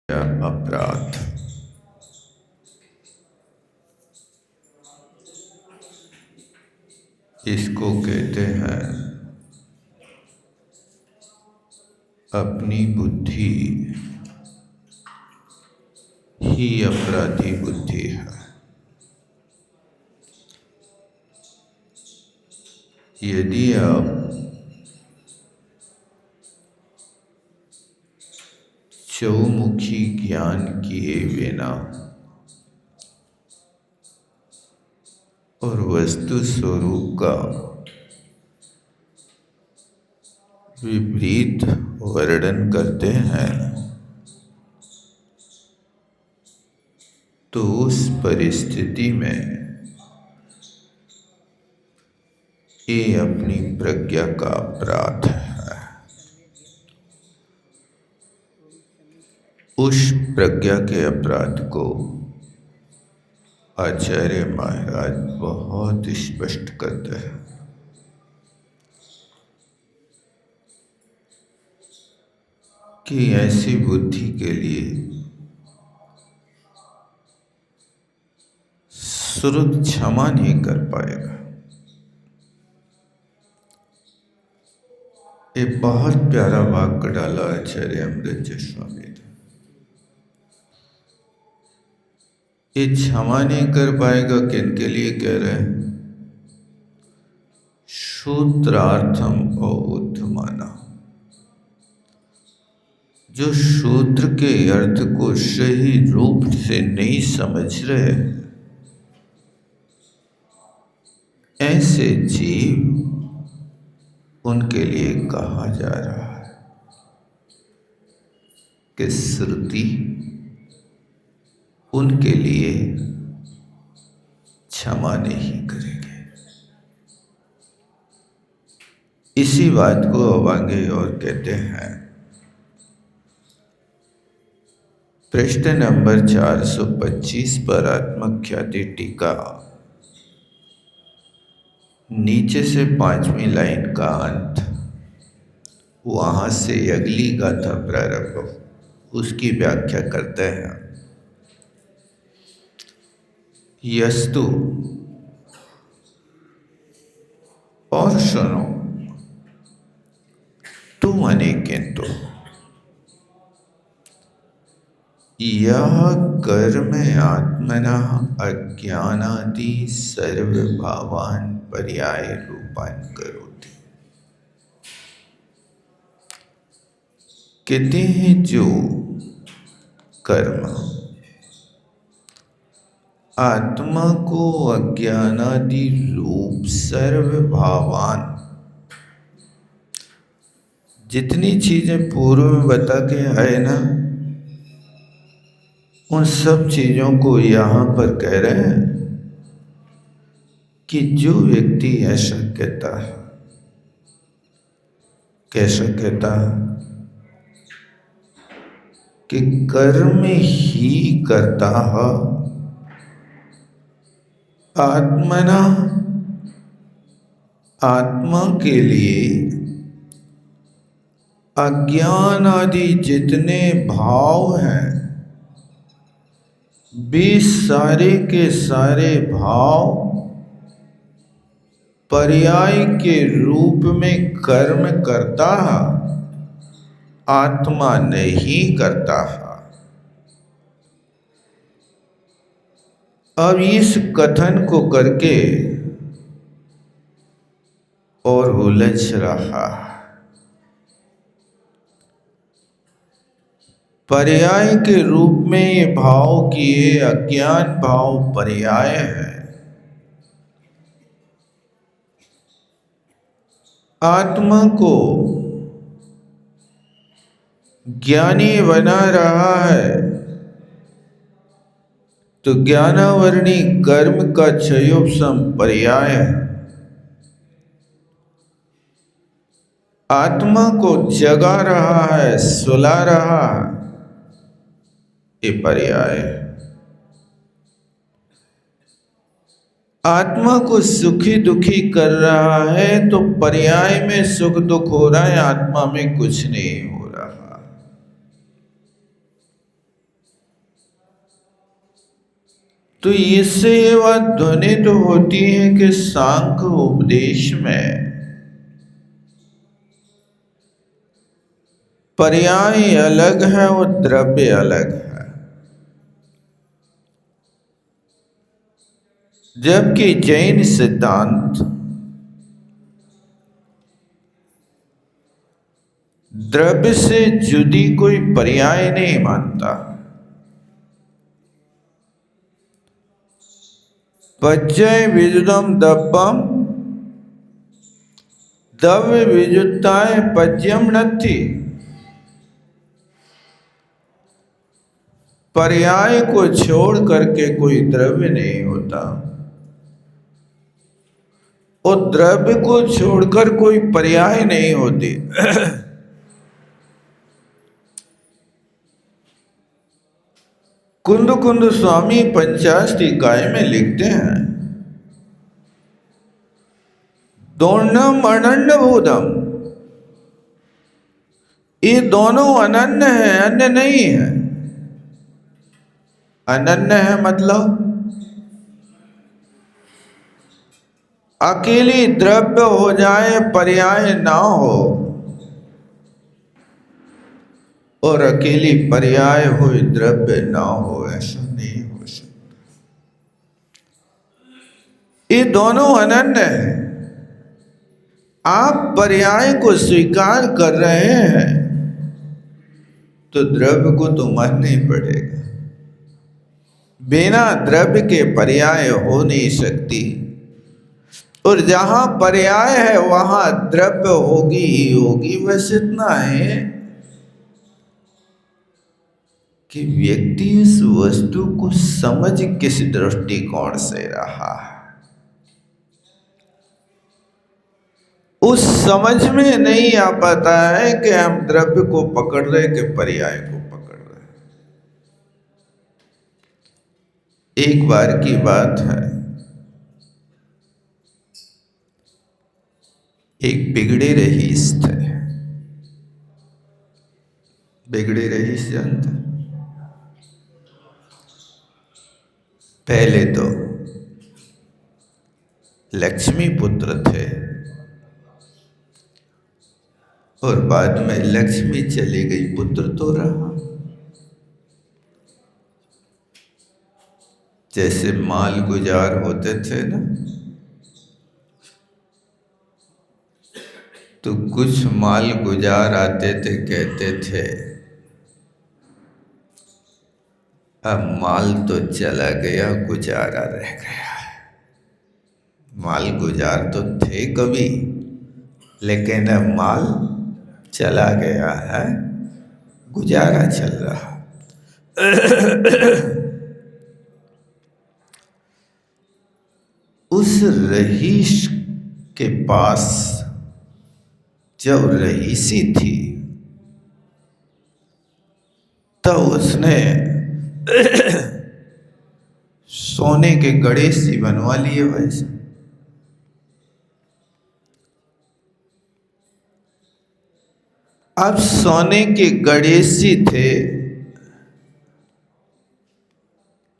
या अपराध। इसको कहते हैं अपनी बुद्धि ही अपराधी बुद्धि है। यदि आप चौमुखी ज्ञान किए बिना और वस्तु स्वरूप का विपरीत वर्णन करते हैं तो उस परिस्थिति में ये अपनी प्रज्ञा का अपराध है। उस प्रज्ञा के अपराध को आचार्य महाराज बहुत स्पष्ट करते हैं कि ऐसी बुद्धि के लिए श्रुत क्षमा नहीं कर पाएगा। एक बहुत प्यारा वाक्य डाला आचार्य अमृत स्वामी ने। ये क्षमा नहीं कर पाएगा किनके लिए कह रहे हैं? शूद्रार्थम और उत्तमाना, जो शूद्र के अर्थ को सही रूप से नहीं समझ रहे, ऐसे जीव उनके लिए कहा जा रहा है कि श्रुति उनके लिए क्षमा नहीं करेंगे। इसी बात को अब आगे और कहते हैं। प्रश्न नंबर 425 पर आत्मख्याति टीका, नीचे से 5वीं लाइन का अंत, वहां से अगली गाथा प्रारंभ, उसकी व्याख्या करते हैं। यस्तु, और सुनो, तू माने किंतु, यह कर्म आत्मना अज्ञानादि सर्वभावान पर्याय रूपान करोति। कहते हैं जो कर्म आत्मा को अज्ञानादि रूप सर्वभावान, जितनी चीजें पूर्व में बता के आए ना, उन सब चीजों को यहां पर कह रहे हैं कि जो व्यक्ति ऐसा कहता है, कैसा कहता है कि कर्म ही करता है, आत्मना, आत्मा के लिए अज्ञान आदि जितने भाव हैं, वे सारे के सारे भाव पर्याय के रूप में कर्म करता है, आत्मा नहीं करता है। अब इस कथन को करके और उलझ रहा है। पर्याय के रूप में ये भाव किए अज्ञान भाव पर्याय है। आत्मा को ज्ञानी बना रहा है तो ज्ञानावरणी कर्म का क्षयोपशम पर्याय है। आत्मा को जगा रहा है, सुला रहा है, ये पर्याय है। आत्मा को सुखी दुखी कर रहा है तो पर्याय में सुख दुख हो रहा है, आत्मा में कुछ नहीं हो रहा। तो इससे ये बात ध्वनित होती है कि सांख्य उपदेश में पर्याय अलग है और द्रव्य अलग है, जबकि जैन सिद्धांत द्रव्य से जुदी कोई पर्याय नहीं मानता। पच्चय विजुदम दब्बम द्रव्य विजुताय पच्यम नत्थि। पर्याय को छोड़ करके कोई द्रव्य नहीं होता और द्रव्य को छोड़कर कोई पर्याय नहीं होती। कुंद कुंद स्वामी पंचाष्टिकाय में लिखते हैं, दोनम अनन्य भूतम, ये दोनों अनन्य है, अन्य नहीं है। अनन्य है मतलब अकेली द्रव्य हो जाए पर्याय ना हो, और अकेली पर्याय हो द्रव्य ना हो, ऐसा नहीं हो सकता। ये दोनों अनन्य है। आप पर्याय को स्वीकार कर रहे हैं तो द्रव्य को तो मानना ही पड़ेगा। बिना द्रव्य के पर्याय हो नहीं सकती, और जहां पर्याय है वहां द्रव्य होगी ही होगी। बस इतना है कि व्यक्ति इस वस्तु को समझ किस दृष्टिकोण से रहा है, उस समझ में नहीं आ पाता है कि हम द्रव्य को पकड़ रहे कि पर्याय को पकड़ रहे। एक बार की बात है, एक बिगड़े रईस थे। बिगड़े रईस जानते? पहले तो लक्ष्मी पुत्र थे और बाद में लक्ष्मी चली गई, पुत्र तो रहा। जैसे माल गुजार होते थे ना, तो कुछ माल गुजार आते थे, कहते थे अब माल तो चला गया, गुजारा रह गया। माल गुजार तो थे कभी, लेकिन अब माल चला गया है, गुजारा चल रहा। उस रईस के पास जब रईसी थी तब उसने सोने के गणेश जी बनवा लिए। वैसे अब सोने के गणेश जी थे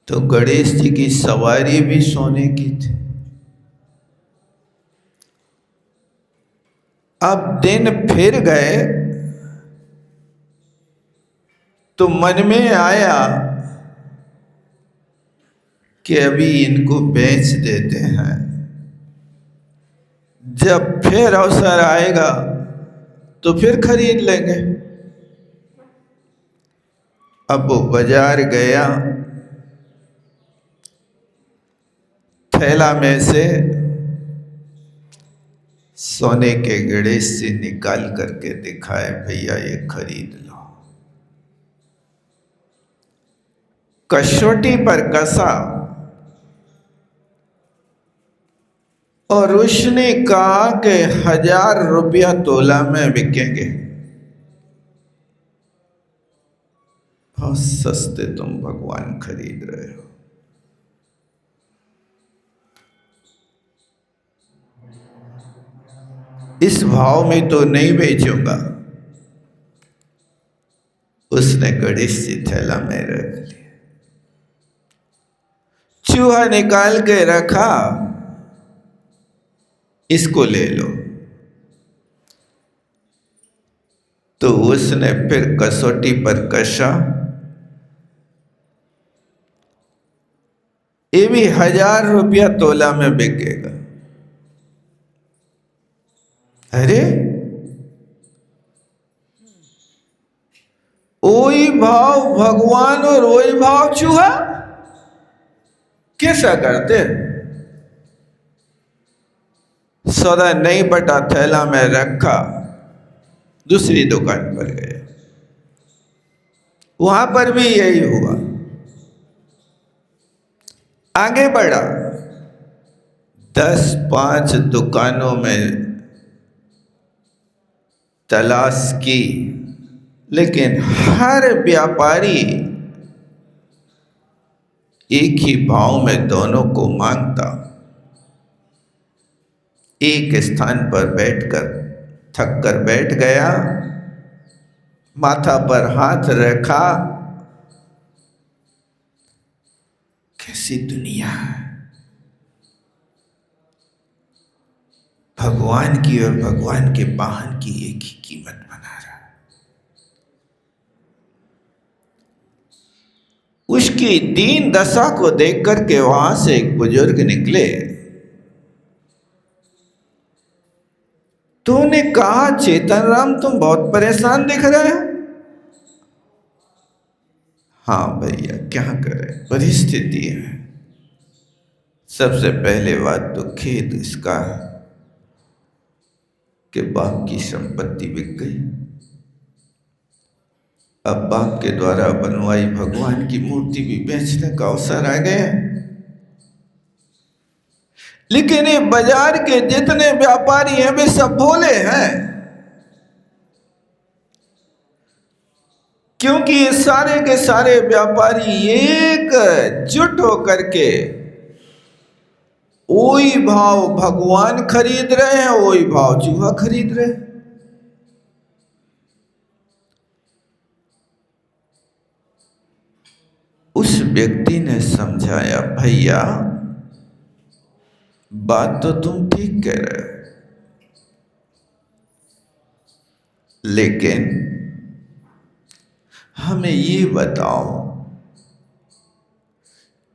तो गणेश जी की सवारी भी सोने की थी। अब दिन फिर गए तो मन में आया कि अभी इनको बेच देते हैं, जब फिर अवसर आएगा तो फिर खरीद लेंगे। अब वो बाजार गया, थैला में से सोने के गणेश से निकाल करके दिखाए, भैया ये खरीद लो। कसौटी पर कसा और उसने कहा कि 1000 रुपया तोला में बिकेंगे। बहुत सस्ते तुम भगवान खरीद रहे हो। इस भाव में तो नहीं बेचूंगा। उसने गणेश जी थैला में रख लिया। चूहा निकाल के रखा, इसको ले लो। तो उसने फिर कसौटी पर कसा, ये भी 1000 रुपया तोला में बिकेगा। अरे वही भाव भगवान और वही भाव चूहा, कैसा करते? सौदा नहीं बटा, थैला में रखा, दूसरी दुकान पर गए, वहां पर भी यही हुआ। आगे बढ़ा, 10-5 दुकानों में तलाश की, लेकिन हर व्यापारी एक ही भाव में दोनों को मांगता। एक स्थान पर बैठकर थक कर बैठ गया, माथा पर हाथ रखा, कैसी दुनिया है, भगवान की और भगवान के वाहन की एक ही कीमत बना रहा। उसकी दीन दशा को देख करके वहां से एक बुजुर्ग निकले। तो उन्हें कहा, चेतन राम तुम बहुत परेशान दिख रहे हो। हाँ भैया क्या करें, परिस्थिति है। सबसे पहले बात तो खेद इसका कि बाप की संपत्ति बिक गई। अब बाप के द्वारा बनवाई भगवान की मूर्ति भी बेचने का अवसर आ गया। लेकिन ये बाजार के जितने व्यापारी हैं वे सब भोले हैं, क्योंकि ये सारे के सारे व्यापारी एकजुट होकर के वही भाव भगवान खरीद रहे हैं, वही भाव चूहा खरीद रहे हैं। उस व्यक्ति ने समझाया, भैया बात तो तुम ठीक कह रहे हो, लेकिन हमें ये बताओ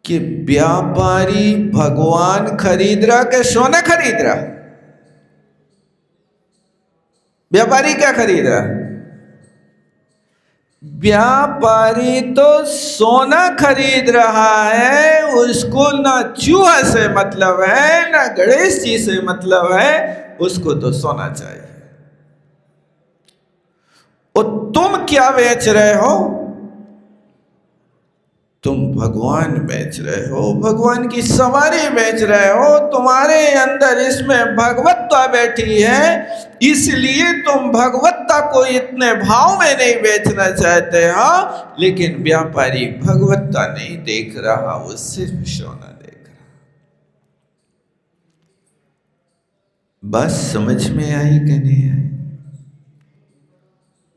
कि व्यापारी भगवान खरीद रहा कि सोना खरीद रहा? व्यापारी क्या खरीद रहा? व्यापारी तो सोना खरीद रहा है, उसको ना चूहा से मतलब है ना गणेश जी से मतलब है, उसको तो सोना चाहिए। और तुम क्या बेच रहे हो? तुम भगवान बेच रहे हो, भगवान की सवारी बेच रहे हो, तुम्हारे अंदर इसमें भगवत्ता बैठी है, इसलिए तुम भगवत्ता को इतने भाव में नहीं बेचना चाहते हो। लेकिन व्यापारी भगवत्ता नहीं देख रहा, वो सिर्फ सोना देख रहा। बस समझ में आई कि नहीं आई?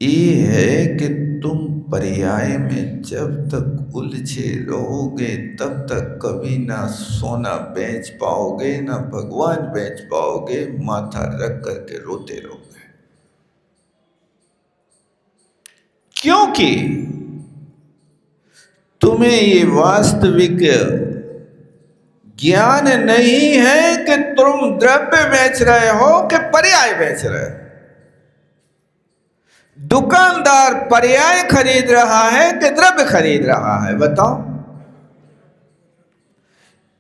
ये है कि तुम पर्याय में जब तक उलझे रहोगे तब तक कभी ना सोना बेच पाओगे ना भगवान बेच पाओगे, माथा रख करके रोते रहोगे। क्योंकि तुम्हें ये वास्तविक ज्ञान नहीं है कि तुम द्रव्य बेच रहे हो कि पर्याय बेच रहे हो। दुकानदार पर्याय खरीद रहा है कि द्रव्य खरीद रहा है? बताओ।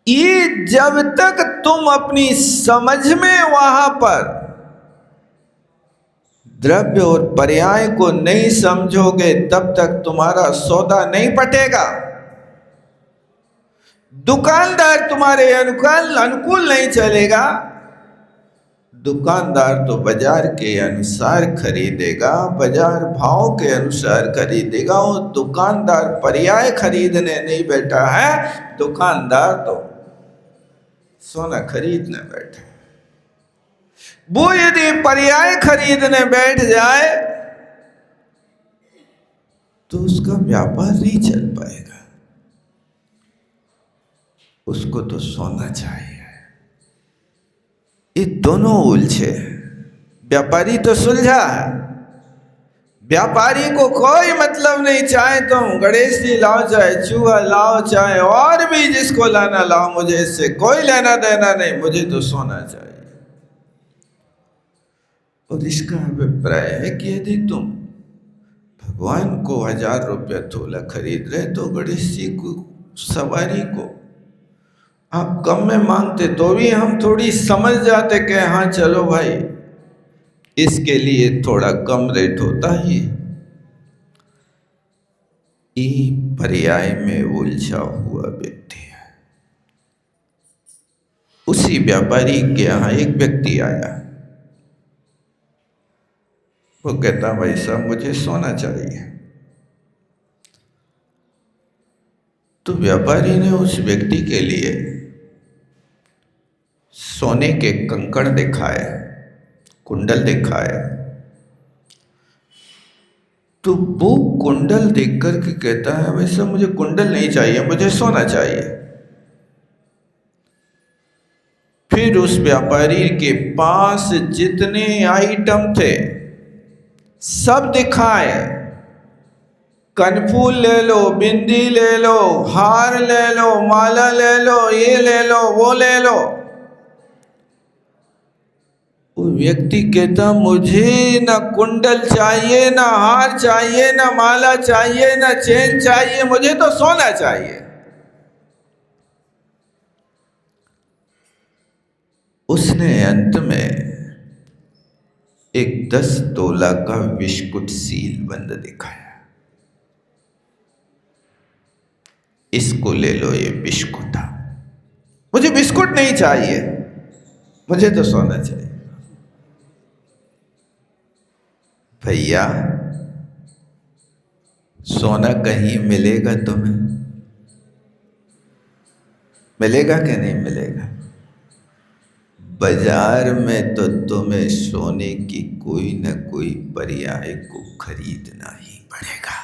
ये जब तक तुम अपनी समझ में वहां पर द्रव्य और पर्याय को नहीं समझोगे तब तक तुम्हारा सौदा नहीं पटेगा। दुकानदार तुम्हारे अनुकूल नहीं चलेगा। दुकानदार तो बाजार के अनुसार खरीदेगा, बाजार भाव के अनुसार खरीदेगा। वो दुकानदार पर्याय खरीदने नहीं बैठा है, दुकानदार तो सोना खरीदने बैठा। वो यदि पर्याय खरीदने बैठ जाए तो उसका व्यापार नहीं चल पाएगा। उसको तो सोना चाहिए। ये दोनों उलझे। व्यापारी तो सुलझा है, व्यापारी को कोई मतलब नहीं, चाहे तुम गणेश जी लाओ, चाहे चूहा लाओ, चाहे और भी जिसको लाना लाओ, मुझे इससे कोई लेना देना नहीं, मुझे तो सोना चाहिए। और इसका अभिप्राय है कि यदि तुम भगवान को 1000 रुपया तोला खरीद रहे तो गणेश जी को, सवारी को आप कम में मांगते तो भी हम थोड़ी समझ जाते कि हाँ चलो भाई, इसके लिए थोड़ा कम रेट होता ही। ये पर्याय में उलझा हुआ व्यक्ति है। उसी व्यापारी के यहाँ एक व्यक्ति आया, वो कहता भाई साहब मुझे सोना चाहिए। तो व्यापारी ने उस व्यक्ति के लिए सोने के कंकड़ दिखाए, कुंडल दिखाए। तो वो कुंडल देख कर के कहता है भाई साहब मुझे कुंडल नहीं चाहिए, मुझे सोना चाहिए। फिर उस व्यापारी के पास जितने आइटम थे सब दिखाए, कनफूल ले लो, बिंदी ले लो, हार ले लो, माला ले लो, ये ले लो, वो ले लो। वो व्यक्ति कहता मुझे ना कुंडल चाहिए, ना हार चाहिए, ना माला चाहिए, ना चेन चाहिए, मुझे तो सोना चाहिए। उसने अंत में एक 10 तोला का बिस्कुट सील बंद दिखाया, इसको ले लो, ये बिस्कुट। मुझे बिस्कुट नहीं चाहिए, मुझे तो सोना चाहिए। भैया सोना कहीं मिलेगा तुम्हें? मिलेगा कि नहीं मिलेगा? बाजार में तो तुम्हें सोने की कोई न कोई पर्याय को खरीदना ही पड़ेगा।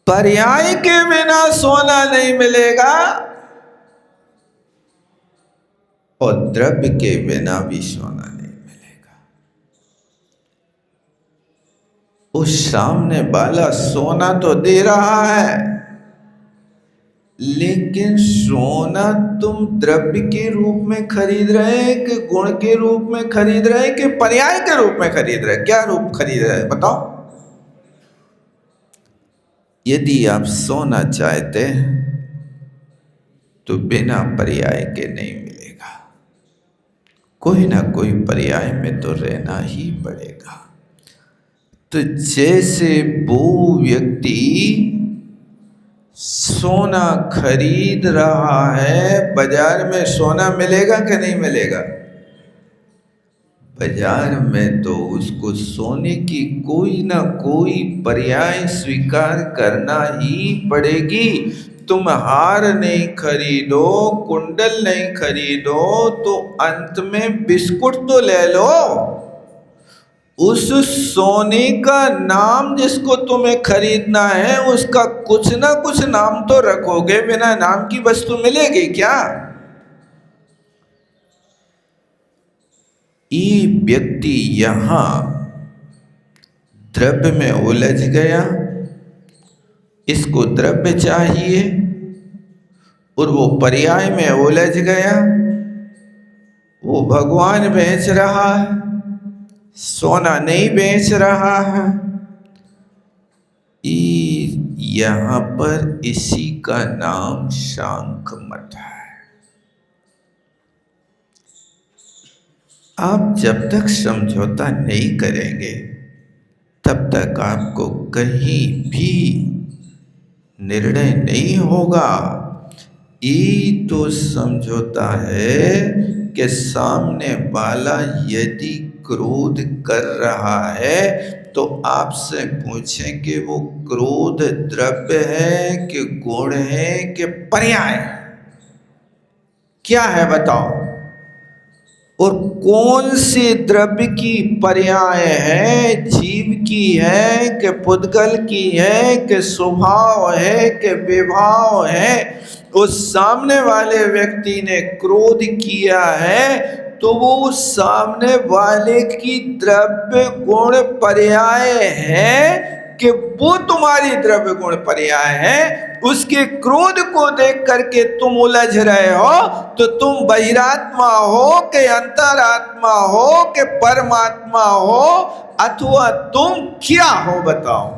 पर्याय के बिना सोना नहीं मिलेगा और द्रव्य के बिना भी सोना नहीं मिलेगा। उस सामने वाला सोना तो दे रहा है, लेकिन सोना तुम द्रव्य के रूप में खरीद रहे कि गुण के रूप में खरीद रहे कि पर्याय के रूप में खरीद रहे? क्या रूप खरीद रहे बताओ? यदि आप सोना चाहते हैं तो बिना पर्याय के नहीं मिलेगा, कोई ना कोई पर्याय में तो रहना ही पड़ेगा। तो जैसे वो व्यक्ति सोना खरीद रहा है, बाजार में सोना मिलेगा कि नहीं मिलेगा? बाजार में तो उसको सोने की कोई ना कोई पर्याय स्वीकार करना ही पड़ेगी। तुम हार नहीं खरीदो, कुंडल नहीं खरीदो तो अंत में बिस्कुट तो ले लो। उस सोने का नाम जिसको तुम्हें खरीदना है उसका कुछ ना कुछ नाम तो रखोगे, बिना नाम की वस्तु मिलेगी क्या? ये व्यक्ति यहां द्रव्य में उलझ गया, इसको द्रव्य चाहिए, और वो पर्याय में उलझ गया। वो भगवान बेच रहा है, सोना नहीं बेच रहा है। यहां पर इसी का नाम शांख मत है। आप जब तक समझौता नहीं करेंगे तब तक आपको कहीं भी निर्णय नहीं होगा। ये तो समझौता है कि सामने वाला यदि क्रोध कर रहा है तो आपसे पूछें कि वो क्रोध द्रव्य है कि गुण है कि पर्याय, क्या है बताओ? और कौन से द्रव्य की पर्याय है? जीव की है कि पुद्गल की है कि स्वभाव है कि विभाव है? उस सामने वाले व्यक्ति ने क्रोध किया है तो वो सामने वाले की द्रव्य गुण पर्याय है कि वो तुम्हारी द्रव्य गुण पर्याय है। उसके क्रोध को देख करके तुम उलझ रहे हो तो तुम बहिरात्मा हो कि अंतरात्मा हो कि परमात्मा हो, अथवा तुम क्या हो बताओ?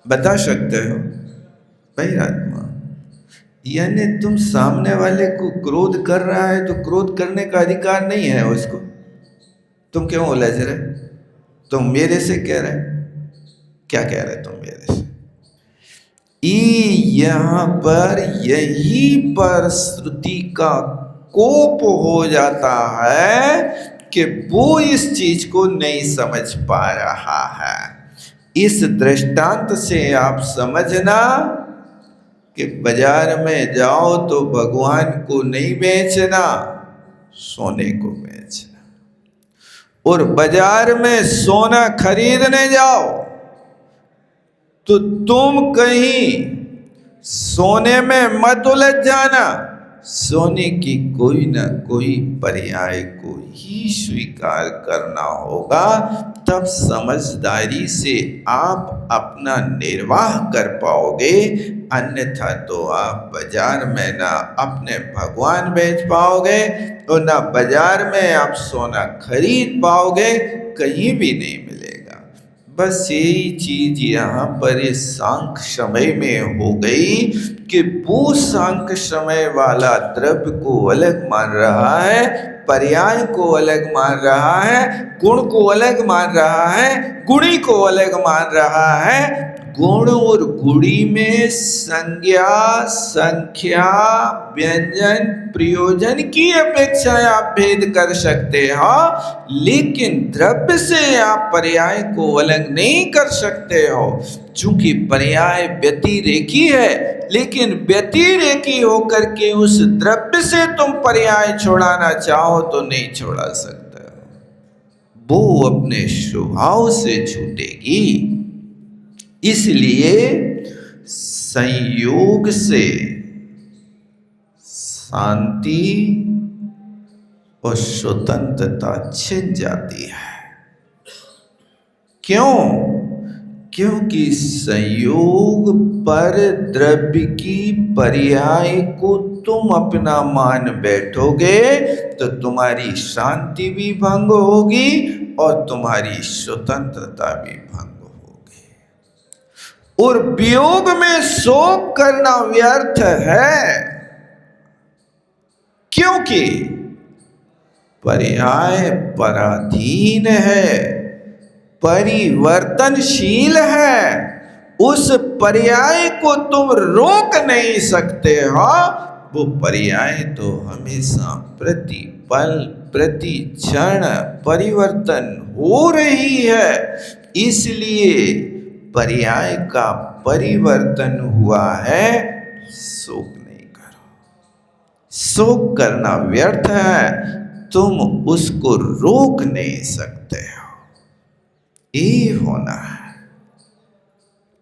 बता सकते हो? बहिरात्मा। यानी तुम सामने वाले को क्रोध कर रहा है तो क्रोध करने का अधिकार नहीं है उसको, तुम क्यों उलझ रहे? तुम मेरे से कह रहे, क्या कह रहे तुम मेरे से? यहां पर यही पर श्रुति का कोप हो जाता है कि वो इस चीज को नहीं समझ पा रहा है। इस दृष्टांत से आप समझना कि बाजार में जाओ तो भगवान को नहीं बेचना, सोने को बेचना। और बाजार में सोना खरीदने जाओ तो तुम कहीं सोने में मत उलझ जाना, सोने की कोई ना कोई पर्याय को ही स्वीकार करना होगा, तब समझदारी से आप अपना निर्वाह कर पाओगे। अन्यथा तो आप बाजार में ना अपने भगवान बेच पाओगे और ना बाजार में आप सोना खरीद पाओगे, कहीं भी नहीं मिलेगा। बस यही चीज यहाँ पर इस सांख्य समय में हो गई कि वो सांख्य समय वाला द्रव्य को अलग मान रहा है, पर्याय को अलग मान रहा है, गुण को अलग मान रहा है, गुणी को अलग मान रहा है। गुण और गुणी में संज्ञा, संख्या, व्यंजन, प्रयोजन की अपेक्षा आप भेद कर सकते हो, लेकिन द्रव्य से आप पर्याय को अलग नहीं कर सकते हो। चूंकि पर्याय व्यतिरेकी है, लेकिन व्यतिरेकी होकर के उस द्रव्य से तुम पर्याय छोड़ाना चाहो तो नहीं छोड़ा सकते हो, वो अपने स्वभाव से छूटेगी। इसलिए संयोग से शांति और स्वतंत्रता छिन जाती है। क्यों? क्योंकि संयोग पर द्रव्य की पर्याय को तुम अपना मान बैठोगे तो तुम्हारी शांति भी भंग होगी और तुम्हारी स्वतंत्रता भी भंग होगी। और वियोग में शोक करना व्यर्थ है, क्योंकि पर्याय पराधीन है, परिवर्तनशील है। उस पर्याय को तुम रोक नहीं सकते हो, वो पर्याय तो हमेशा प्रति पल प्रति क्षण परिवर्तन हो रही है। इसलिए पर्याय का परिवर्तन हुआ है, शोक नहीं करो। शोक करना व्यर्थ है, तुम उसको रोक नहीं सकते हो। ये होना है,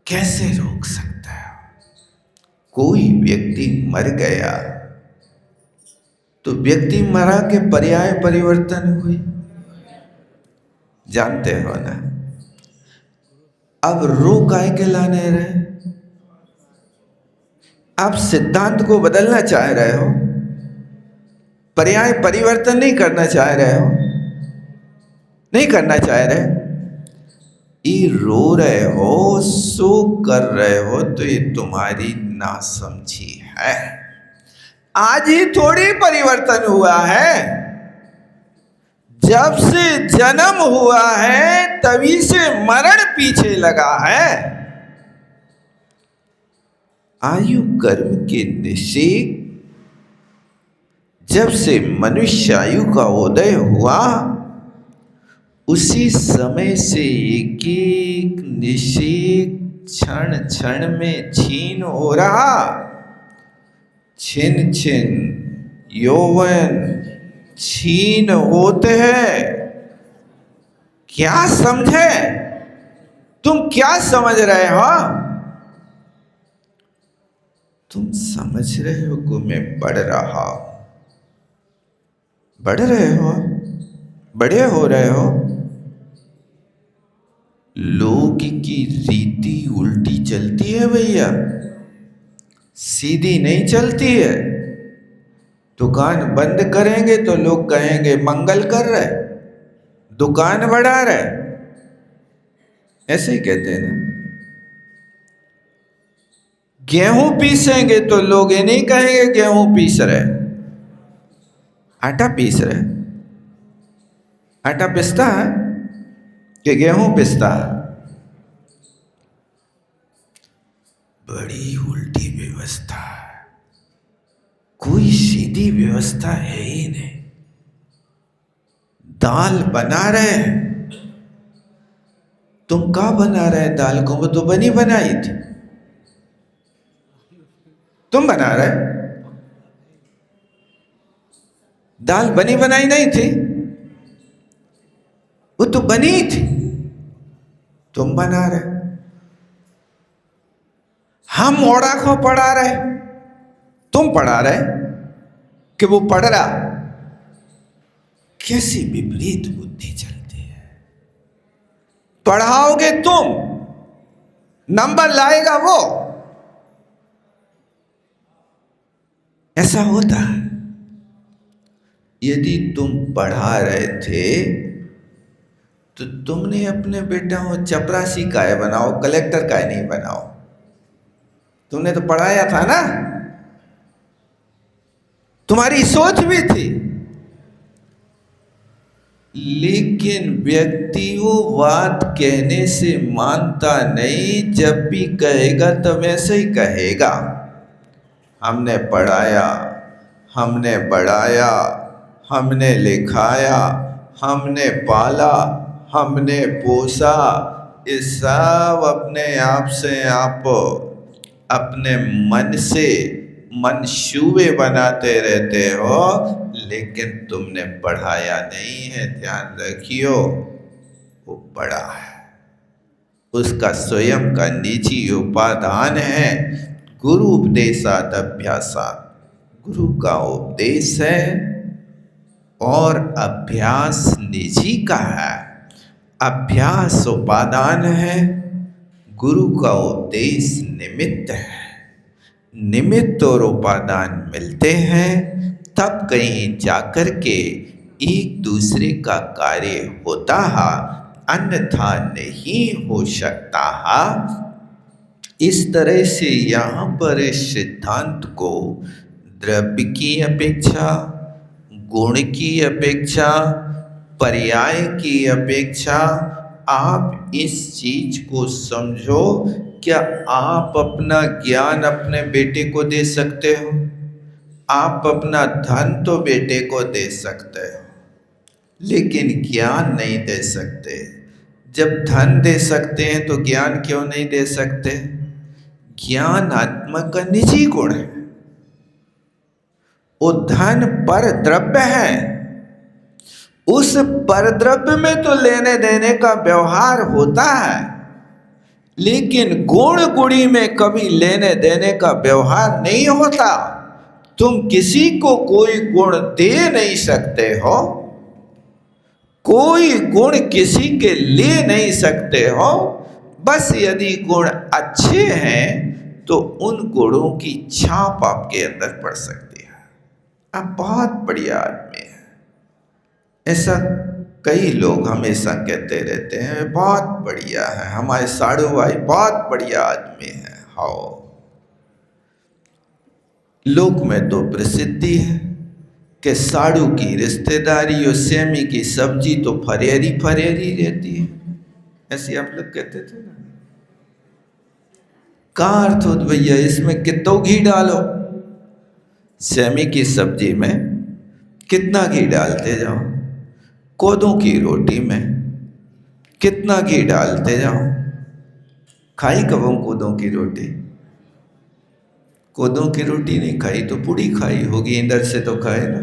कैसे रोक सकते हो? कोई व्यक्ति मर गया तो व्यक्ति मरा के पर्याय परिवर्तन हुई, जानते हो ना? अब रो काय के लाने रहे? आप सिद्धांत को बदलना चाह रहे हो, पर्याय परिवर्तन नहीं करना चाह रहे हो, नहीं करना चाह रहे, ये रो रहे हो, शोक कर रहे हो, तो ये तुम्हारी नासमझी है। आज ही थोड़ी परिवर्तन हुआ है, जब से जन्म हुआ है तभी से मरण पीछे लगा है। आयु कर्म के निषेध जब से मनुष्य आयु का उदय हुआ, उसी समय से एक एक निषेध क्षण क्षण में छीन हो रहा। छिन छिन यौवन छीन होते हैं। क्या समझे तुम? क्या समझ रहे हो? तुम समझ रहे हो कि मैं बढ़ रहा हूं, बढ़ रहे हो, बड़े हो रहे हो। लोग की रीति उल्टी चलती है भैया, सीधी नहीं चलती है। दुकान बंद करेंगे तो लोग कहेंगे मंगल कर रहे, दुकान बढ़ा रहे, ऐसे ही कहते हैं ना। गेहूं पीसेंगे तो लोग ये नहीं कहेंगे गेहूं पीस रहे, आटा पीस रहे। आटा पिसता है कि गेहूं पिसता है? बड़ी उल्टी व्यवस्था है, कोई सीधी व्यवस्था है ही नहीं। दाल बना रहे हैं, तुम कहाँ बना रहे दाल को? वो तो बनी बनाई थी, तुम बना रहे। दाल बनी बनाई नहीं थी, वो तो बनी थी, तुम बना रहे। हम ओड़ा को पढ़ा रहे, तुम पढ़ा रहे कि वो पढ़ रहा। कैसी विपरीत बुद्धि चलती है। पढ़ाओगे तुम, नंबर लाएगा वो, ऐसा होता है। यदि तुम पढ़ा रहे थे तो तुमने अपने बेटा को चपरासी काय बनाओ, कलेक्टर काय नहीं बनाओ? तुमने तो पढ़ाया था ना, तुम्हारी सोच भी थी। लेकिन व्यक्ति वो बात कहने से मानता नहीं, जब भी कहेगा तब ऐसे ही कहेगा। हमने पढ़ाया, हमने बढ़ाया, हमने लिखाया, हमने पाला, हमने पोसा, ये सब अपने आप से आप अपने मन से मंसूबे बनाते रहते हो, लेकिन तुमने पढ़ाया नहीं है। ध्यान रखियो, वो बड़ा है, उसका स्वयं का निजी उपादान है। गुरु उपदेशात अभ्यासात, गुरु का उपदेश है और अभ्यास निजी का है। अभ्यास उपादान है, गुरु का उपदेश निमित्त है। निमित्त और उपादान मिलते हैं तब कहीं जाकर के एक दूसरे का कार्य होता है, अन्यथा नहीं हो सकता है। इस तरह से यहाँ पर इस सिद्धांत को द्रव्य की अपेक्षा, गुण की अपेक्षा, पर्याय की अपेक्षा आप इस चीज को समझो। क्या आप अपना ज्ञान अपने बेटे को दे सकते हो? आप अपना धन तो बेटे को दे सकते हो, लेकिन ज्ञान नहीं दे सकते। जब धन दे सकते हैं तो ज्ञान क्यों नहीं दे सकते? ज्ञान आत्मा का निजी गुण है, वो धन पर द्रव्य है। उस परद्रव्य में तो लेने देने का व्यवहार होता है, लेकिन गुण गुणी में कभी लेने देने का व्यवहार नहीं होता। तुम किसी को कोई गुण दे नहीं सकते हो, कोई गुण किसी के ले नहीं सकते हो। बस यदि गुण अच्छे हैं तो उन गुणों की छाप आपके अंदर पड़ सकती है। आप बहुत बढ़िया आदमी हैं, ऐसा कई लोग हमेशा कहते रहते हैं, बहुत बढ़िया है हमारे साड़ू भाई, बहुत बढ़िया आदमी है। हाँ, लोक में तो प्रसिद्धि है कि साड़ू की रिश्तेदारी और सेमी की सब्जी तो फरेरी फरेरी रहती है, ऐसे आप लोग कहते थे ना। का अर्थ हो भैया, इसमें कितना घी डालो, सेमी की सब्जी में कितना घी डालते जाओ, कोदों की रोटी में कितना घी डालते जाओ। खाई कब हम कोदों की रोटी? कोदों की रोटी नहीं खाई तो पूड़ी खाई होगी, इधर से तो खाए ना,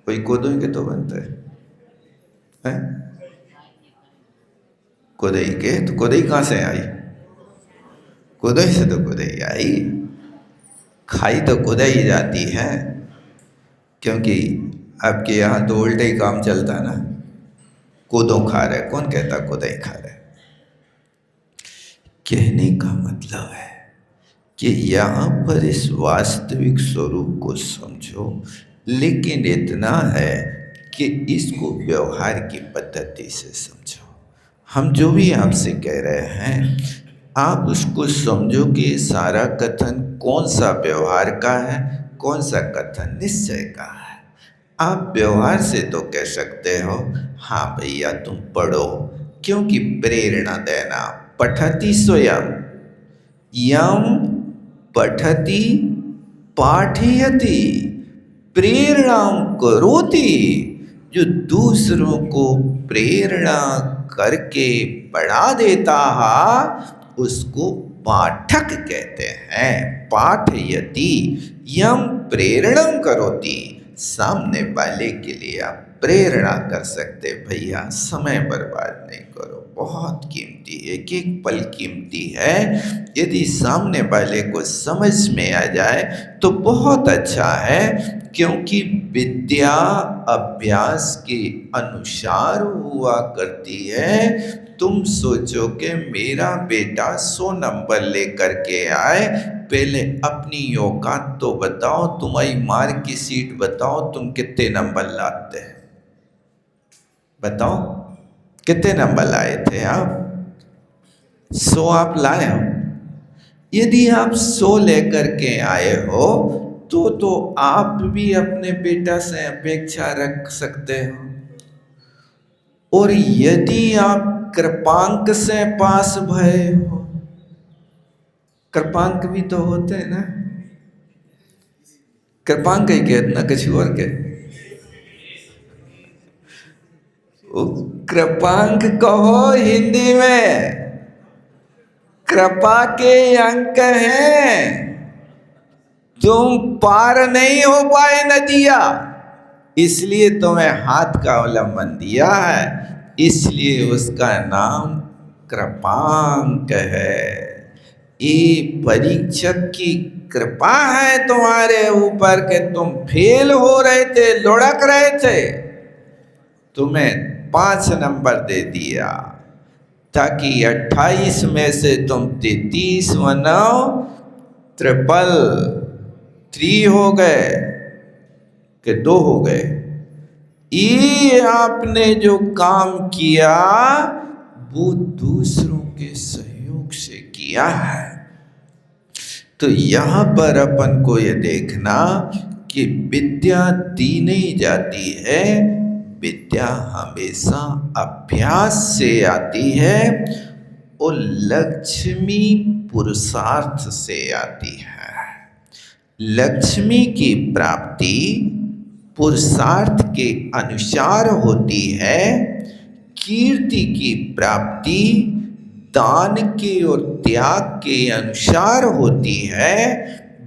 कोई कोदों के तो बनता है? कोदई के तो कोदई कहाँ से आई? कोदई से तो कोदई आई। खाई तो खुदा ही जाती है, क्योंकि आपके यहाँ तो उल्टा ही काम चलता है ना, खुदों खा रहे, कौन कहता खुदा ही खा रहे। कहने का मतलब है कि यहाँ पर इस वास्तविक स्वरूप को समझो, लेकिन इतना है कि इसको व्यवहार की पद्धति से समझो। हम जो भी आपसे कह रहे हैं, आप उसको समझो कि सारा कथन कौन सा व्यवहार का है, कौन सा कथन निश्चय का है। आप व्यवहार से तो कह सकते हो, हाँ भैया तुम पढ़ो, क्योंकि प्रेरणा देना, पठति स्वयं यम पठति पाठयति प्रेरणा करोति। जो दूसरों को प्रेरणा करके पढ़ा देता है उसको पाठक कहते हैं। पाठयति यम प्रेरणं करोति, सामने वाले के लिए आप प्रेरणा कर सकते, भैया समय बर्बाद नहीं करो, बहुत कीमती, एक एक पल कीमती है। यदि सामने वाले को समझ में आ जाए तो बहुत अच्छा है, क्योंकि विद्या अभ्यास के अनुसार हुआ करती है। तुम सोचो कि मेरा बेटा 100 नंबर लेकर के आए, पहले अपनी औकात तो बताओ, तुम्हारी मार्क की सीट बताओ, तुम कितने नंबर लाते हैं, बताओ कितने नंबर लाए थे आप? 100 आप लाए हो। यदि आप 100 लेकर के आए हो तो आप भी अपने बेटा से अपेक्षा रख सकते हो। और यदि आप कृपांक से पास भये हो, कृपांक भी तो होते हैं ना, कृपांक ही कहते ना, कुछ और के कृपांक कहो हिंदी में, कृपा के अंक हैं। तुम पार नहीं हो पाए नदिया, इसलिए तुम्हें हाथ का अवलंबन दिया है, इसलिए उसका नाम कृपांक है। ये परीक्षक की कृपा है तुम्हारे ऊपर कि तुम फेल हो रहे थे, लुढ़क रहे थे, तुम्हें 5 नंबर दे दिया, ताकि 28 में से तुम 33 बनाओ, 3 हो गए कि 2 हो गए। ये आपने जो काम किया वो दूसरों के सहयोग से किया है। तो यहाँ पर अपन को ये देखना कि विद्या दी नहीं जाती है, विद्या हमेशा अभ्यास से आती है और लक्ष्मी पुरुषार्थ से आती है। लक्ष्मी की प्राप्ति पुरुषार्थ के अनुसार होती है, कीर्ति की प्राप्ति दान के और त्याग के अनुसार होती है,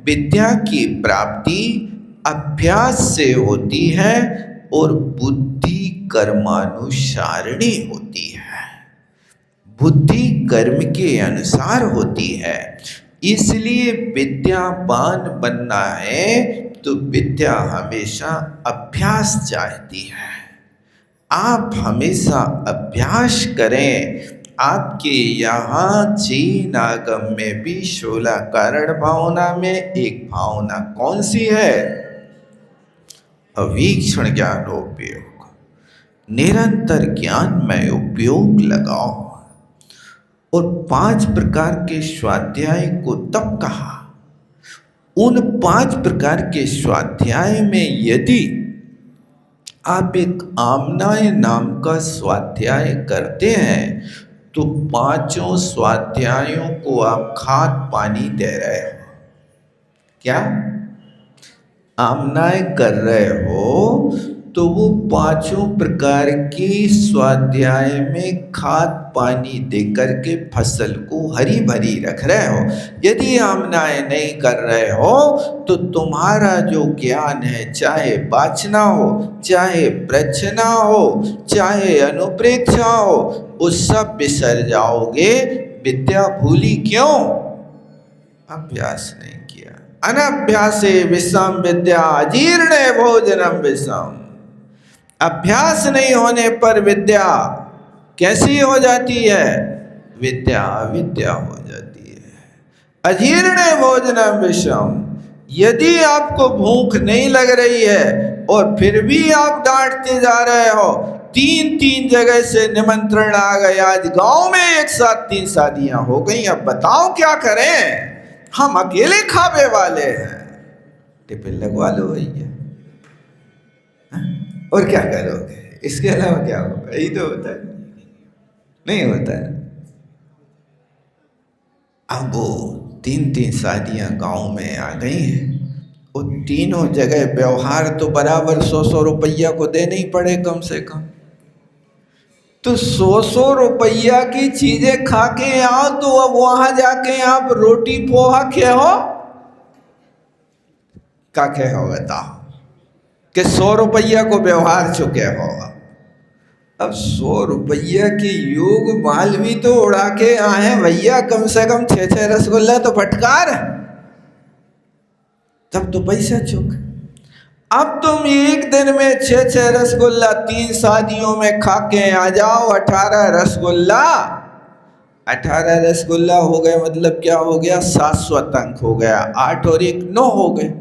विद्या की प्राप्ति अभ्यास से होती है और बुद्धि कर्मानुसारिणी होती है, बुद्धि कर्म के अनुसार होती है। इसलिए विद्यावान बनना है तो विद्या हमेशा अभ्यास चाहती है। आप हमेशा अभ्यास करें। आपके यहाँ 6 नागम में भी 16 कारण भावना में एक भावना कौन सी है? अवीक्षण ज्ञानोपयोग। निरंतर ज्ञान में उपयोग लगाओ। और 5 प्रकार के स्वाध्याय को तब कहा। उन 5 प्रकार के स्वाध्याय में यदि आप एक आमनाय नाम का स्वाध्याय करते हैं तो 5 स्वाध्यायों को आप खाद पानी दे रहे हो। क्या आमनाय कर रहे हो तो वो 5 प्रकार की स्वाध्याय में खाद पानी देकर के फसल को हरी भरी रख रहे हो। यदि आमनाय नहीं कर रहे हो तो तुम्हारा जो ज्ञान है, चाहे वाचना हो, चाहे प्रचना हो, चाहे अनुप्रेक्षा हो, उस सब बिसर जाओगे। विद्या भूली क्यों? अभ्यास नहीं किया। अनभ्यासे विषम विद्या अजीर्णे भोजनम विषम। अभ्यास नहीं होने पर विद्या कैसी हो जाती है? विद्या अविद्या हो जाती है। अजीर्णे भोजनम विषम। यदि आपको भूख नहीं लग रही है और फिर भी आप डांटते जा रहे हो, 3 जगह से निमंत्रण आ गए, आज गांव में एक साथ 3 शादियां हो गई, अब बताओ क्या करें, हम अकेले खावे वाले हैं। टिफिन लगवा लो भैया, और क्या करोगे? इसके अलावा क्या होगा? यही तो होता है, नहीं होता है। अब वो 3 शादियां गांव में आ गई हैं, वो तीनों जगह व्यवहार तो बराबर 100 रुपया को देने ही पड़े कम से कम। तो 100 रुपया की चीजें खा के आओ, तो अब वहां जाके आप रोटी पोहा खे हो का खे हो? बताओ कि 100 रुपया को व्यवहार चुके हो। अब 100 रुपया की योग माल भी तो उड़ा के आए भैया, कम से कम 6 रसगुल्ला तो फटकार, तब तो पैसा चुक। अब तुम एक दिन में 6 रसगुल्ला 3 शादियों में खा के आ जाओ, 18 रसगुल्ला। 18 रसगुल्ला हो गए, मतलब क्या हो गया? शाश्वत अंक हो गया। 8 और 1 9 हो गए,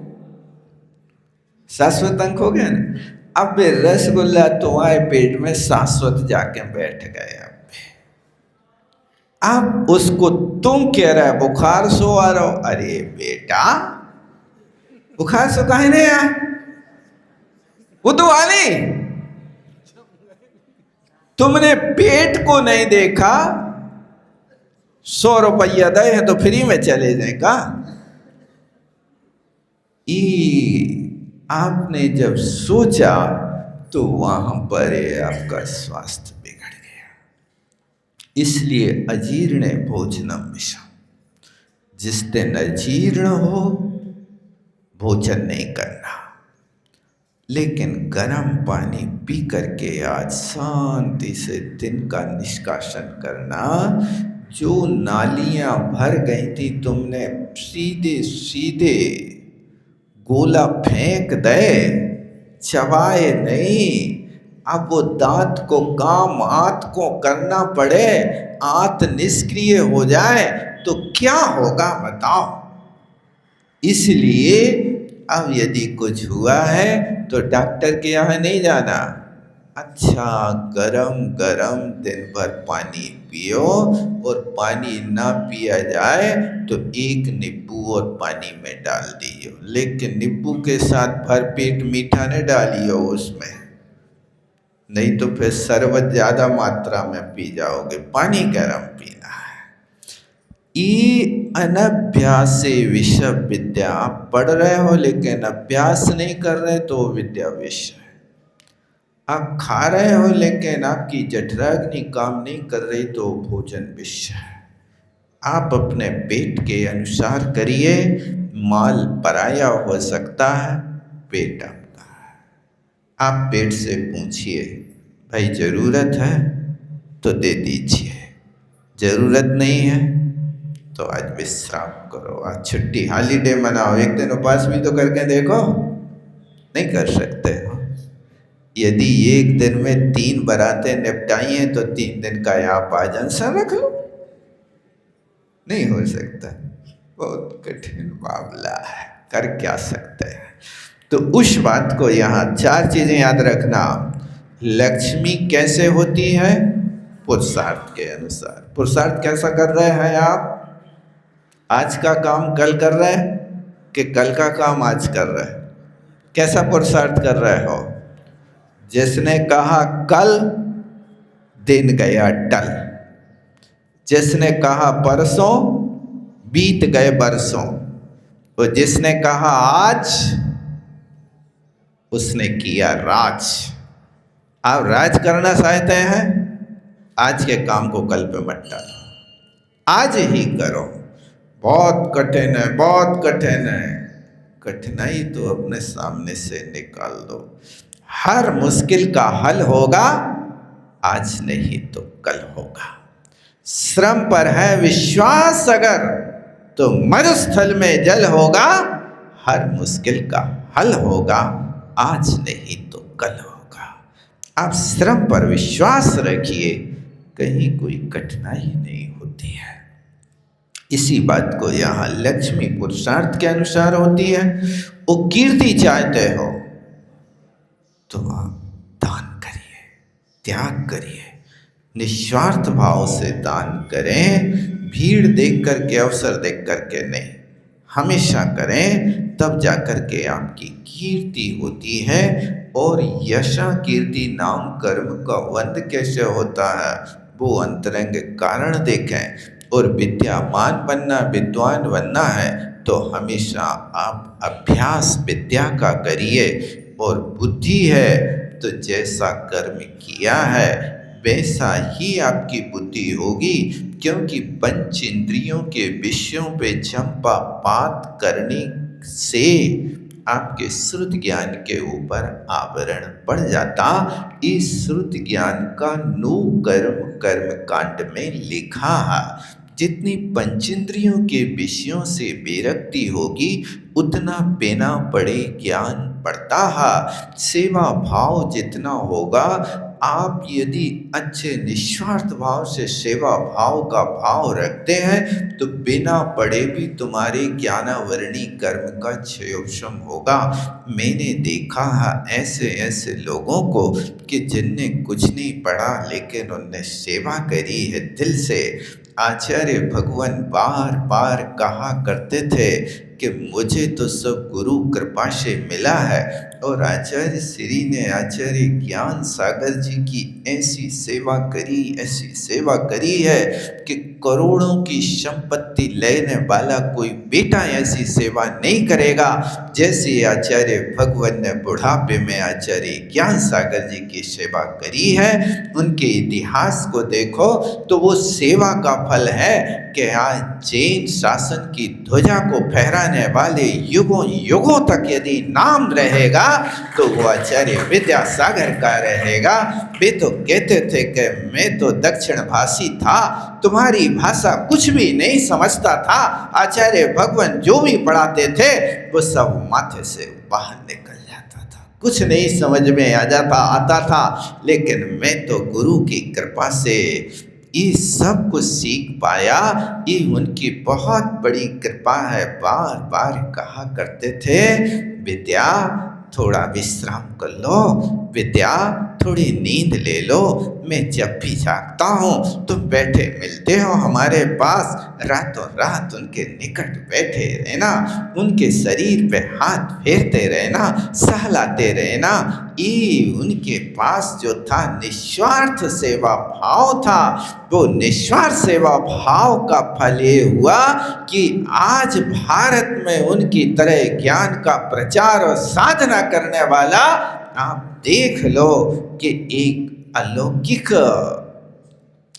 शाश्वत अंक हो गया ना। अब रसगुल्ला तुम्हारे पेट में शाश्वत जाके बैठ गए। अब उसको तुम कह रहे बुखार सो आ रहा हो, अरे बेटा बुखार सो काहे नहीं आया, वो तो वाली तुमने पेट को नहीं देखा। 100 रुपया दे हैं तो फ्री में चले जाएगा। आपने जब सोचा तो वहां पर आपका स्वास्थ्य बिगड़ गया। इसलिए अजीर्ण भोजनम विषम। जिस दिन अजीर्ण हो भोजन नहीं करना, लेकिन गर्म पानी पी करके आज शांति से दिन का निष्कासन करना। जो नालियां भर गई थी तुमने सीधे सीधे गोला फेंक दे, चबाए नहीं। अब वो दांत को काम आंत को करना पड़े, आंत निष्क्रिय हो जाए तो क्या होगा बताओ? इसलिए अब यदि कुछ हुआ है तो डॉक्टर के यहाँ नहीं जाना, अच्छा गरम गरम दिन भर पानी पियो, और पानी ना पिया जाए तो 1 नींबू और पानी में डाल दियो, लेकिन नींबू के साथ भर पेट मीठा न डालियो उसमें, नहीं तो फिर शरबत ज़्यादा मात्रा में पी जाओगे। पानी गरम पीना है। ये अनभ्यासे विषम विद्या। आप पढ़ रहे हो लेकिन अभ्यास नहीं कर रहे तो विद्या विष है। आप खा रहे हो लेकिन आपकी जठराग्नि काम नहीं कर रही तो भोजन विष है। आप अपने पेट के अनुसार करिए, माल पराया हो सकता है, पेट आपका है। आप पेट से पूछिए भाई ज़रूरत है तो दे दीजिए, ज़रूरत नहीं है तो आज विश्राम करो, आज छुट्टी हॉलीडे मनाओ, एक दिन उपवास भी तो करके देखो। नहीं कर सकते हो? यदि एक दिन में 3 बारातें निपटाई हैं तो 3 दिन का आप आज अनशन रख लो। नहीं हो सकता, बहुत कठिन मामला है, कर क्या सकते हैं? तो उस बात को यहाँ 4 चीजें याद रखना। लक्ष्मी कैसे होती है? पुरुषार्थ के अनुसार। पुरुषार्थ कैसा कर रहे हैं आप? आज का काम कल कर रहे हैं कि कल का काम आज कर रहे हैं? कैसा पुरुषार्थ कर रहे हो? जिसने कहा कल, दिन गया टल। जिसने कहा परसों, बीत गए बरसों। और जिसने कहा आज, उसने किया राज। आप राज करना चाहते हैं, आज के काम को कल पे मत डालो, आज ही करो। बहुत कठिन है, बहुत कठिन है। कठिनाई तो अपने सामने से निकाल दो। हर मुश्किल का हल होगा, आज नहीं तो कल होगा। श्रम पर है विश्वास अगर, तो मरुस्थल में जल होगा। हर मुश्किल का हल होगा, आज नहीं तो कल होगा। आप श्रम पर विश्वास रखिए, कहीं कोई कठिनाई नहीं होती है। इसी बात को यहाँ लक्ष्मी पुरुषार्थ के अनुसार होती है। वो कीर्ति चाहते हो तो आप दान करिए, त्याग करिए, निस्वार्थ भाव से दान करें। भीड़ देख करके, अवसर देख करके नहीं, हमेशा करें, तब जाकर के आपकी कीर्ति होती है। और यशा कीर्ति नाम कर्म का वंद कैसे होता है, वो अंतरंग कारण देखें। और विद्यामान बनना, विद्वान बनना है तो हमेशा आप अभ्यास विद्या का करिए। और बुद्धि है तो जैसा कर्म किया है वैसा ही आपकी बुद्धि होगी, क्योंकि पंच इंद्रियों के विषयों पे चंपापात करने से आपके श्रुत ज्ञान के ऊपर आवरण पड़ जाता। इस श्रुत ज्ञान का नो कर्म कर्म कांड में लिखा है। जितनी पंचेंद्रियों के विषयों से विरक्ति होगी उतना बिना पड़े ज्ञान बढ़ता है। सेवा भाव जितना होगा, आप यदि अच्छे निस्वार्थ भाव से सेवा भाव का भाव रखते हैं तो बिना पढ़े भी तुम्हारे ज्ञानावरणी कर्म का क्षयोक्षम होगा। मैंने देखा है ऐसे ऐसे लोगों को कि जिनने कुछ नहीं पढ़ा लेकिन उनने सेवा करी है दिल से। आचार्य भगवान बार बार कहा करते थे कि मुझे तो सब गुरु कृपा से मिला है। और आचार्य श्री ने आचार्य ज्ञान सागर जी की ऐसी सेवा करी, ऐसी सेवा करी है कि करोड़ों की संपत्ति लेने वाला कोई बेटा ऐसी सेवा नहीं करेगा जैसे आचार्य भगवान ने बुढ़ापे में आचार्य ज्ञान सागर जी की सेवा करी है। उनके इतिहास को देखो तो वो सेवा का फल है कि आज जैन शासन की ध्वजा को फहराने वाले युगों युगों तक यदि नाम रहेगा तो वो आचार्य विद्यासागर का रहेगा। वे तो कहते थे कि मैं तो दक्षिण भाषी था, तुम्हारी भाषा कुछ भी नहीं समझता था। आचार्य भगवान जो भी पढ़ाते थे वो सब माथे से बाहर निकल जाता था, कुछ नहीं समझ में आता था। लेकिन मैं तो गुरु की कृपा से ये सब कुछ सीख पाया, ये उनकी बहुत बड़ी कृपा है। बार बार कहा करते थे, विद्या थोड़ा विश्राम कर लो, विद्या थोड़ी नींद ले लो। मैं जब भी जागता हूँ तुम बैठे मिलते हो हमारे पास, रातों रात उनके निकट बैठे रहना, उनके शरीर पे हाथ फेरते रहना, सहलाते रहना। ये उनके पास जो था निस्वार्थ सेवा भाव था, वो निस्वार्थ सेवा भाव का फल ये हुआ कि आज भारत में उनकी तरह ज्ञान का प्रचार और साधना करने वाला आप देख लो कि एक अलौकिक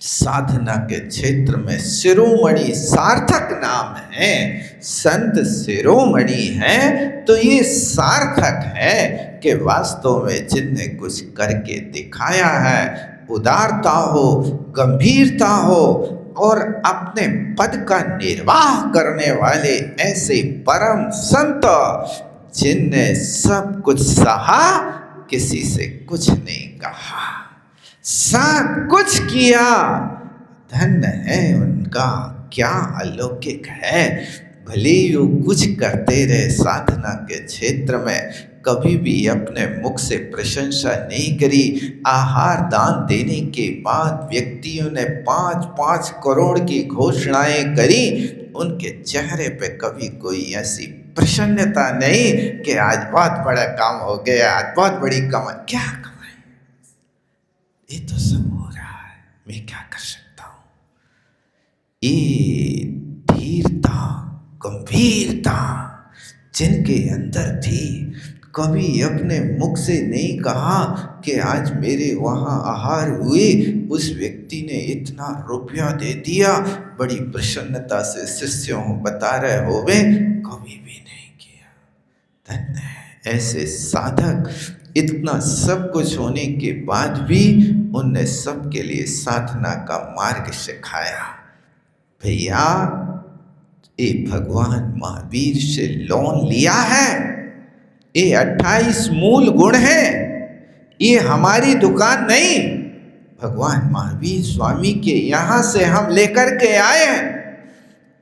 साधना के क्षेत्र में शिरोमणि सार्थक नाम है, संत शिरोमणि हैं। तो ये सार्थक है कि वास्तव में जिनने कुछ करके दिखाया है, उदारता हो, गंभीरता हो और अपने पद का निर्वाह करने वाले ऐसे परम संत जिनने सब कुछ सहा, किसी से कुछ नहीं कहा, सब कुछ किया। धन्य है उनका, क्या अलौकिक है। भले ही वो कुछ करते रहे साधना के क्षेत्र में, कभी भी अपने मुख से प्रशंसा नहीं करी। आहार दान देने के बाद व्यक्तियों ने 5-5 करोड़ की घोषणाएं करी, उनके चेहरे पे कभी कोई ऐसी प्रसन्नता नहीं कि आज बहुत बड़ा काम हो गया, आज बहुत बड़ी कमाई। क्या कमाई, ये तो सब हो रहा है, मैं क्या कर सकता हूँ। ये धीरता, गंभीरता जिनके अंदर थी, कभी अपने मुख से नहीं कहा कि आज मेरे वहाँ आहार हुए, उस व्यक्ति ने इतना रुपया दे दिया, बड़ी प्रसन्नता से शिष्यों बता रहे होवे, कभी भी नहीं किया। धन्य है ऐसे साधक। इतना सब कुछ होने के बाद भी उनने सबके लिए साधना का मार्ग सिखाया। भैया ये भगवान महावीर से लोन लिया है। ये 28 मूल गुण हैं, ये हमारी दुकान नहीं, भगवान महावीर स्वामी के यहाँ से हम लेकर के आए हैं।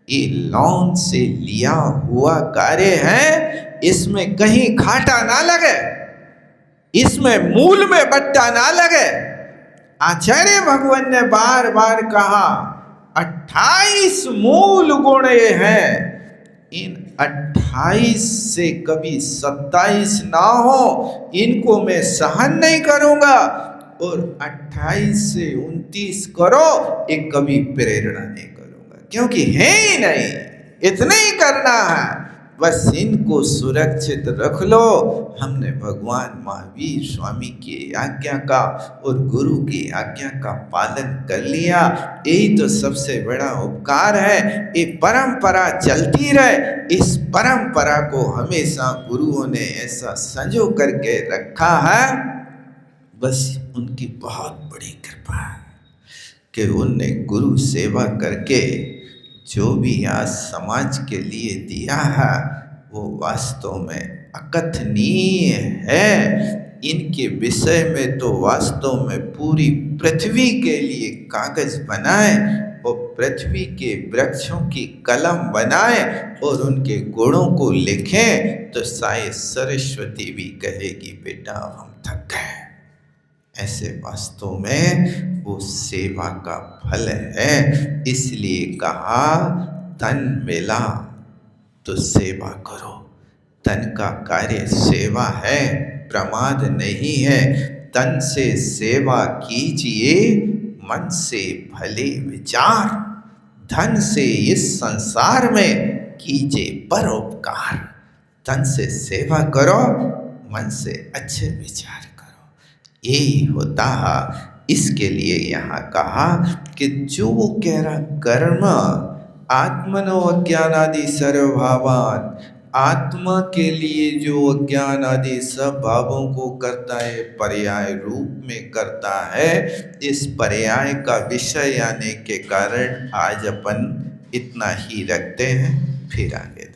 ये लोन से लिया हुआ कार्य है, इसमें कहीं घाटा ना लगे, इसमें मूल में बट्टा ना लगे। आचार्य भगवान ने बार बार कहा 28 मूल गुण ये हैं, इन 28 से कभी 27 ना हो, इनको मैं सहन नहीं करूंगा, और 28 से 29 करो, एक कभी प्रेरणा नहीं करूंगा, क्योंकि है ही नहीं, इतना ही करना है, बस इनको सुरक्षित रख लो। हमने भगवान महावीर स्वामी की आज्ञा का और गुरु की आज्ञा का पालन कर लिया, यही तो सबसे बड़ा उपकार है। ये परंपरा चलती रहे, इस परंपरा को हमेशा गुरुओं ने ऐसा संजो करके रखा है, बस उनकी बहुत बड़ी कृपा है कि उनने गुरु सेवा करके जो भी आज समाज के लिए दिया है वो वास्तव में अकथनीय है। इनके विषय में तो वास्तव में पूरी पृथ्वी के लिए कागज बनाए और पृथ्वी के वृक्षों की कलम बनाए और उनके गुणों को लिखें, तो शायद सरस्वती भी कहेगी बेटा हम थक गए। ऐसे वास्तव में वो सेवा का फल है, इसलिए कहा तन मिला तो सेवा करो। तन का कार्य सेवा है, प्रमाद नहीं है। तन से सेवा कीजिए, मन से भले विचार, धन से इस संसार में कीजिए परोपकार। तन से सेवा करो, मन से अच्छे विचार करो, यही होता है। इसके लिए यहाँ कहा कि जो कह रहा कर्म आत्मनो अज्ञानादि सर्वभावान, आत्मा के लिए जो अज्ञान आदि सब भावों को करता है, पर्याय रूप में करता है। इस पर्याय का विषय आने के कारण आज अपन इतना ही रखते हैं, फिर आगे